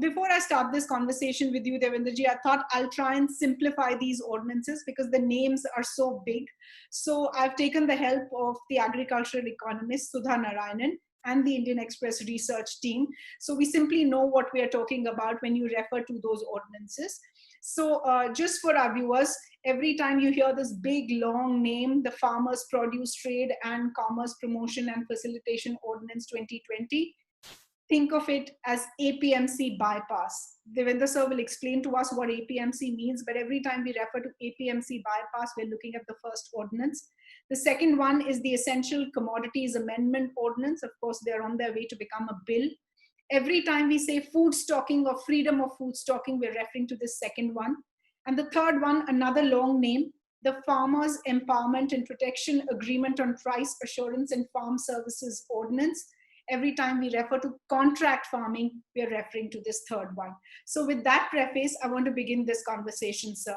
Before I start this conversation with you, Devendraji, I thought I'll try and simplify these ordinances because the names are so big. So I've taken the help of the agricultural economist Sudha Narayanan and the Indian Express research team. So we simply know what we are talking about when you refer to those ordinances. So just for our viewers, every time you hear this big long name, the Farmers Produce Trade and Commerce Promotion and Facilitation Ordinance 2020, think of it as APMC bypass. Devendra sir will explain to us what APMC means, but every time we refer to APMC bypass, we're looking at the first ordinance. The second one is the Essential Commodities Amendment Ordinance. Of course, they're on their way to become a bill. Every time we say food stocking or freedom of food stocking, we're referring to this second one. And the third one, another long name, the Farmers Empowerment and Protection Agreement on Price Assurance and Farm Services Ordinance. Every time we refer to contract farming, we are referring to this third one. So with that preface, I want to begin this conversation, sir.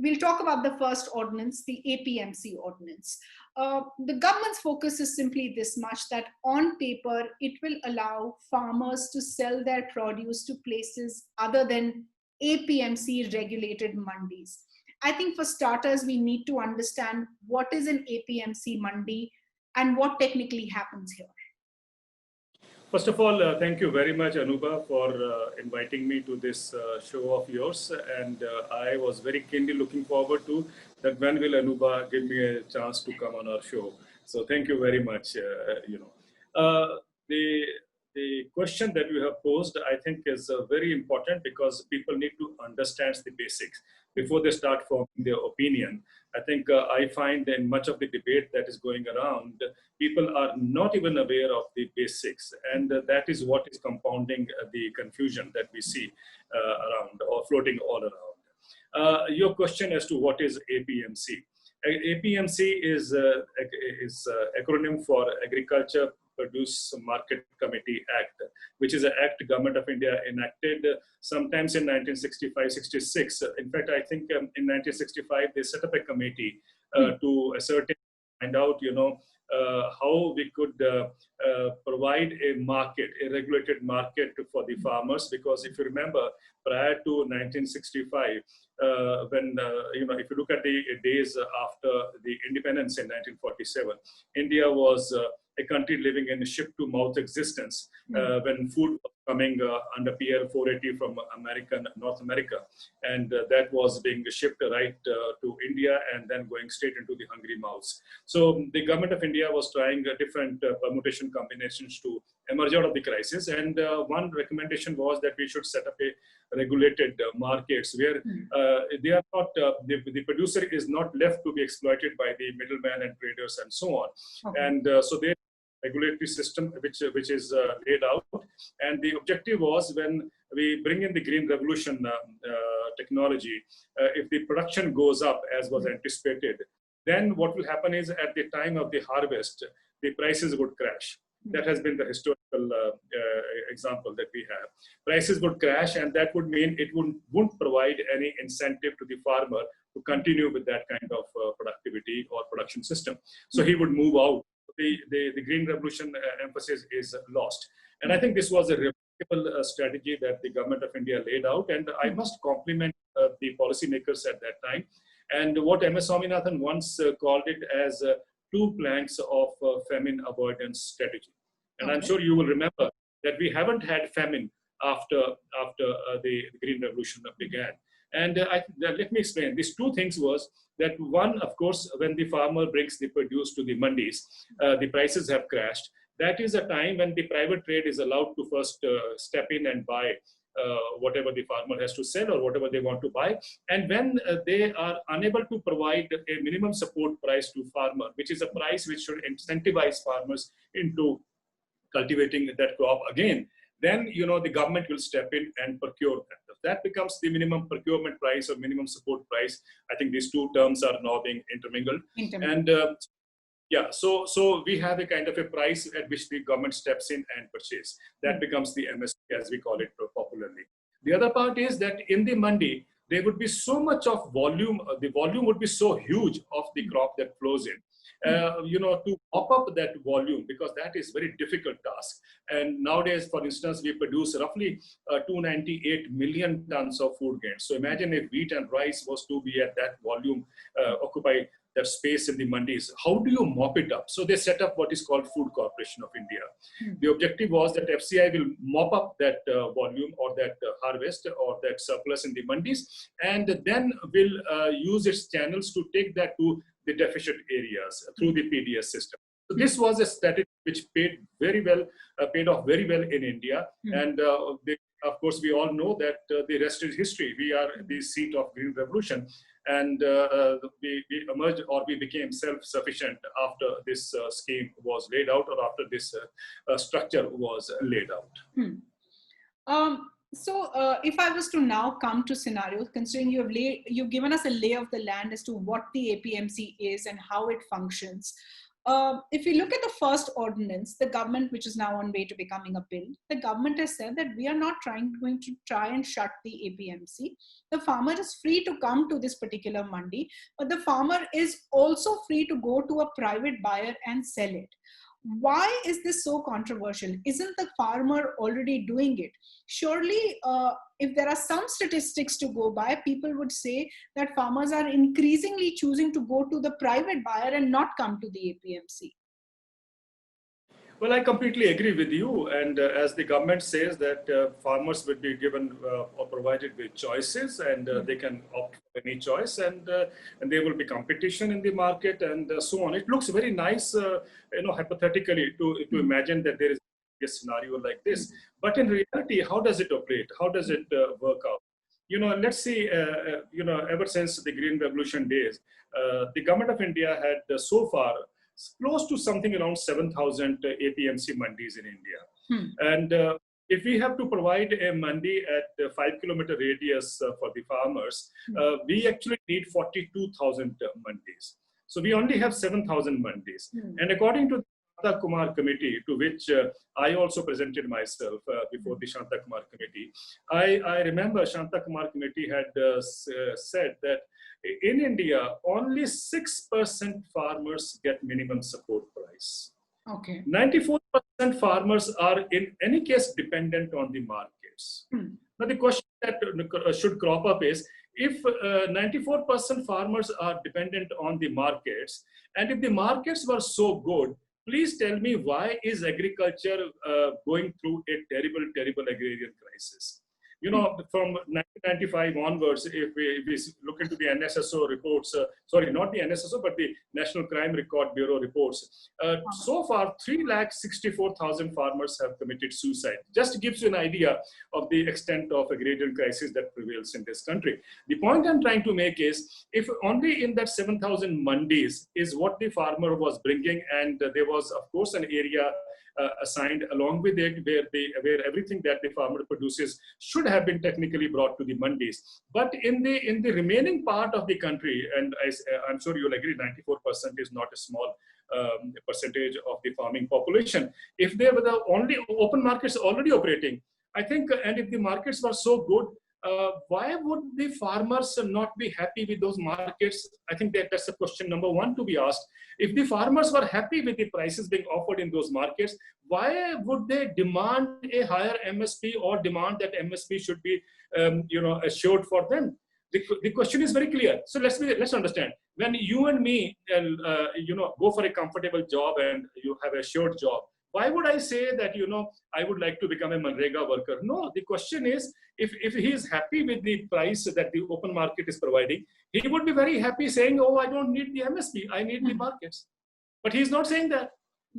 We'll talk about the first ordinance, the APMC ordinance. The government's focus is simply this much, that on paper, it will allow farmers to sell their produce to places other than APMC regulated mandis. I think for starters, we need to understand what is an APMC mandi and what technically happens here. First of all, thank you very much, Anuba, for inviting me to this show of yours. And I was very keenly looking forward to that. When will Anuba give me a chance to come on our show? So thank you very much. The question that you have posed, I think, is very important because people need to understand the basics before they start forming their opinion. I think I find in much of the debate that is going around, people are not even aware of the basics, and that is what is compounding the confusion that we see around or floating all around. Your question as to what is APMC. APMC is acronym for Agriculture Produce Market Committee Act, which is an act Government of India enacted sometimes in 1965-66. In fact, I think in 1965 they set up a committee to ascertain, find out, how we could provide a market, a regulated market for the farmers. Because if you remember, prior to 1965, when if you look at the days after the independence in 1947, India was a country living in a ship-to-mouth existence when food was coming under PL 480 from North America, and that was being shipped right to India and then going straight into the hungry mouths. So the Government of India was trying different permutation combinations to emerge out of the crisis, and one recommendation was that we should set up a regulated markets where they are not the producer is not left to be exploited by the middleman and traders and so on. Okay. And so they regulatory system which is laid out, and the objective was, when we bring in the green revolution technology, if the production goes up as was anticipated, then what will happen is at the time of the harvest, the prices would crash. That has been the historical example that we have. Prices would crash, and that would mean it wouldn't provide any incentive to the farmer to continue with that kind of productivity or production system. So he would move out. The green revolution emphasis is lost. And I think this was a remarkable strategy that the Government of India laid out. And I must compliment the policymakers at that time. And what MS Swaminathan once called it as 2 planks of famine avoidance strategy. And I'm sure you will remember that we haven't had famine after the green revolution began. And let me explain. These 2 things was that, one, of course, when the farmer brings the produce to the mandis, the prices have crashed. That is a time when the private trade is allowed to first step in and buy whatever the farmer has to sell or whatever they want to buy. And when they are unable to provide a minimum support price to farmer, which is a price which should incentivize farmers into cultivating that crop again, then the government will step in and procure that. That becomes the minimum procurement price or minimum support price. I think these 2 terms are now being intermingled. And so we have a kind of a price at which the government steps in and purchase. That becomes the MSP, as we call it popularly. The other part is that in the mandi, there would be so much of volume, the volume would be so huge of the crop that flows in, to mop up that volume, because that is very difficult task. And nowadays, for instance, we produce roughly 298 million tons of food grains. So imagine if wheat and rice was to be at that volume, occupy that space in the mandis. How do you mop it up? So they set up what is called Food Corporation of India. The objective was that FCI will mop up that volume or that harvest or that surplus in the mandis, and then will use its channels to take that to the deficit areas through the PDS system. So this was a strategy which paid off very well in India. And of course, we all know that the rest is history. We are the seat of Green Revolution. And we emerged, or we became self-sufficient after this scheme was laid out, or after this structure was laid out. So if I was to now come to scenarios, considering you've given us a lay of the land as to what the APMC is and how it functions. If you look at the first ordinance, the government, which is now on way to becoming a bill, the government has said that we are not going to try and shut the APMC. The farmer is free to come to this particular mandi, but the farmer is also free to go to a private buyer and sell it. Why is this so controversial? Isn't the farmer already doing it? Surely, if there are some statistics to go by, people would say that farmers are increasingly choosing to go to the private buyer and not come to the APMC. Well, I completely agree with you. And as the government says that farmers will be given or provided with choices, and they can opt for any choice, and there will be competition in the market, and so on. It looks very nice, hypothetically, to imagine that there is a scenario like this. But in reality, how does it operate? How does it work out? Let's see, ever since the Green Revolution days, the government of India had so far close to something around 7,000 APMC mandis in India. And if we have to provide a mandi at a 5-kilometer radius for the farmers, we actually need 42,000 mandis. So we only have 7,000 mandis. And according to the Shanta Kumar committee, to which I also presented myself before the Shanta Kumar committee, I remember Shanta Kumar committee had said that in India, only 6% farmers get minimum support price. Okay. 94% farmers are in any case dependent on the markets. Now the question that should crop up is, if 94% farmers are dependent on the markets, and if the markets were so good, please tell me, why is agriculture going through a terrible, terrible agrarian crisis? From 1995 onwards, if we look into the NSSO reports, sorry, not the NSSO, but the National Crime Record Bureau reports, so far 364,000 farmers have committed suicide. Just gives you an idea of the extent of agrarian crisis that prevails in this country. The point I'm trying to make is, if only in that 7,000 mandis is what the farmer was bringing, and there was, of course, an area assigned along with it, where everything that the farmer produces should have been technically brought to the mandis. But in the remaining part of the country, and I'm sure you'll agree, 94% is not a small percentage of the farming population. If they were the only open markets already operating, I think, and if the markets were so good, why would the farmers not be happy with those markets? I think that's a question number one to be asked. If the farmers were happy with the prices being offered in those markets, why would they demand a higher MSP, or demand that MSP should be, assured for them? The question is very clear. So let's understand. When you and me, go for a comfortable job and you have a assured job, why would I say that, I would like to become a Manrega worker? No, the question is, if he is happy with the price that the open market is providing, he would be very happy saying, oh, I don't need the MSP, I need the markets. But he's not saying that.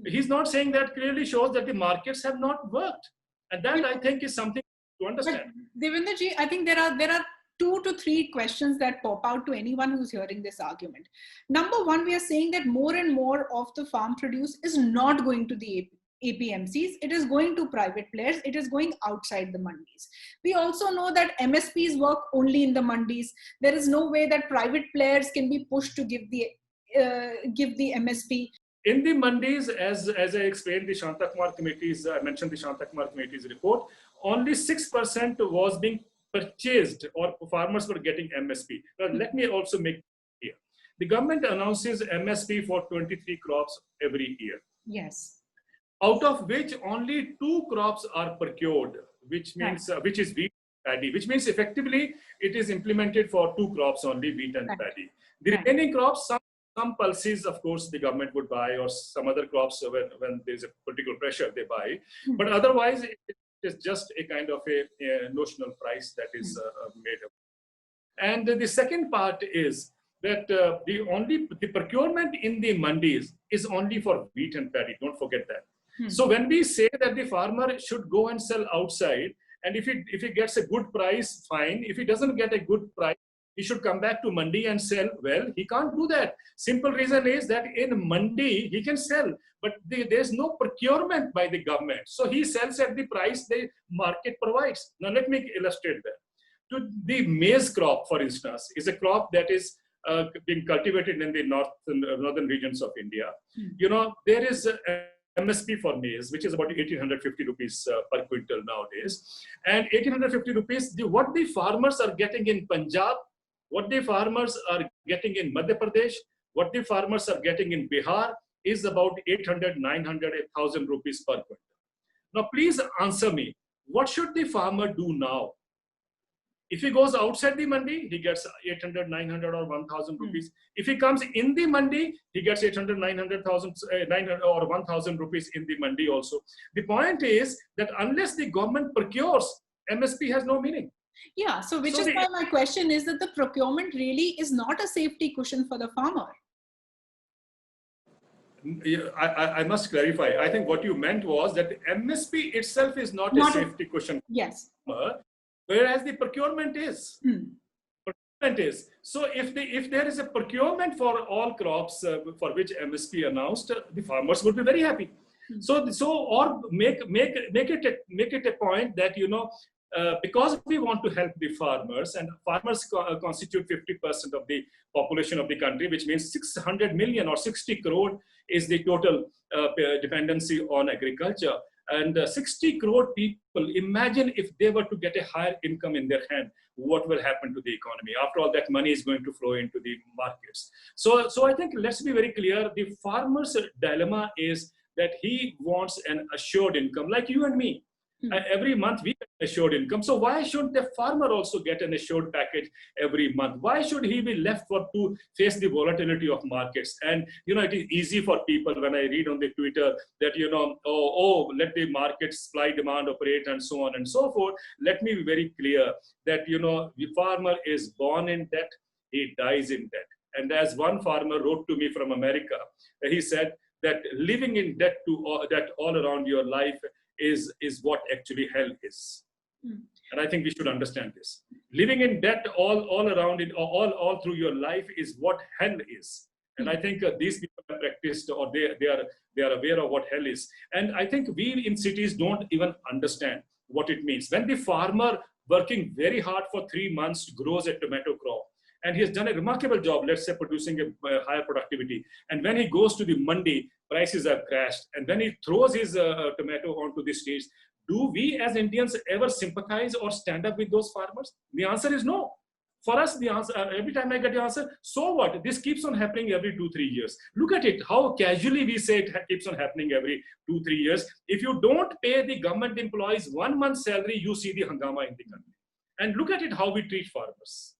He's not saying that. Clearly shows that the markets have not worked. And that, I think, is something to understand. But Devendra ji, I think there are 2 to 3 questions that pop out to anyone who's hearing this argument. Number one, we are saying that more and more of the farm produce is not going to the APMCs, it is going to private players, it is going outside the mandis. We also know that MSPs work only in the mandis. There is no way that private players can be pushed to give the MSP. In the mandis, as I explained, the Shanta Kumar committee's, I mentioned the Shanta Kumar committee's report, only 6% was being purchased, or farmers were getting MSP. Now, let me also make clear. the government announces MSP for 23 crops every year. Yes. Out of which only 2 crops are procured, which means which is wheat and paddy, which means effectively it is implemented for 2 crops only, wheat and paddy. The remaining crops, some pulses, of course, the government would buy, or some other crops when there's a political pressure, they buy. But otherwise, it is just a kind of a notional price that is made up. And the second part is that the procurement in the mandis is only for wheat and paddy. Don't forget that. So when we say that the farmer should go and sell outside, and if he gets a good price, fine. If he doesn't get a good price, he should come back to mandi and sell. Well, he can't do that. Simple reason is that in mandi, he can sell, but there's no procurement by the government. So he sells at the price the market provides. Now, let me illustrate that. The maize crop, for instance, is a crop that is being cultivated in the northern regions of India. You know, there is MSP for maize, which is about 1,850 rupees per quintal nowadays. And 1,850 rupees, what the farmers are getting in Punjab, what the farmers are getting in Madhya Pradesh, what the farmers are getting in Bihar is about 800, 900, 1,000 rupees per quintal. Now, please answer me, what should the farmer do now? If he goes outside the mandi, he gets 800, 900 or 1,000 rupees. If he comes in the mandi, he gets 800, 900 or 1,000 rupees in the mandi also. The point is that unless the government procures, MSP has no meaning. Yeah, so which is why my question is that the procurement really is not a safety cushion for the farmer. I must clarify. I think what you meant was that the MSP itself is not a safety cushion. Yes. Whereas the procurement is. Procurement is. So if there is a procurement for all crops for which MSP announced, the farmers would be very happy. So or make it a point that, you know, because we want to help the farmers, and farmers constitute 50% of the population of the country, which means 600 million or 60 crore is the total dependency on agriculture. And 60 crore people, imagine if they were to get a higher income in their hand, what will happen to the economy? After all, that money is going to flow into the markets. So I think let's be very clear. The farmer's dilemma is that he wants an assured income, like you and me. Every month we get assured income. So why shouldn't the farmer also get an assured package every month? Why should he be left to face the volatility of markets? And, you know, it is easy for people when I read on the Twitter that, you know, let the market supply demand operate and so on and so forth. Let me be very clear that, you know, the farmer is born in debt, he dies in debt. And as one farmer wrote to me from America, he said that living in debt that all around your life is what actually hell is. And I think we should understand this. Living in debt all around it, all through your life is what hell is. And I think these people have practiced, or they are aware of what hell is. And I think we in cities don't even understand what it means. When the farmer working very hard for 3 months grows a tomato crop, and he has done a remarkable job, let's say, producing a higher productivity. And when he goes to the mandi, prices have crashed. And when he throws his tomato onto the streets, do we as Indians ever sympathize or stand up with those farmers? The answer is no. For us, the answer, every time I get the answer, so what? This keeps on happening every 2-3 years. Look at it, how casually we say it keeps on happening every 2-3 years. If you don't pay the government employees 1 month's salary, you see the hangama in the country. And look at it, how we treat farmers.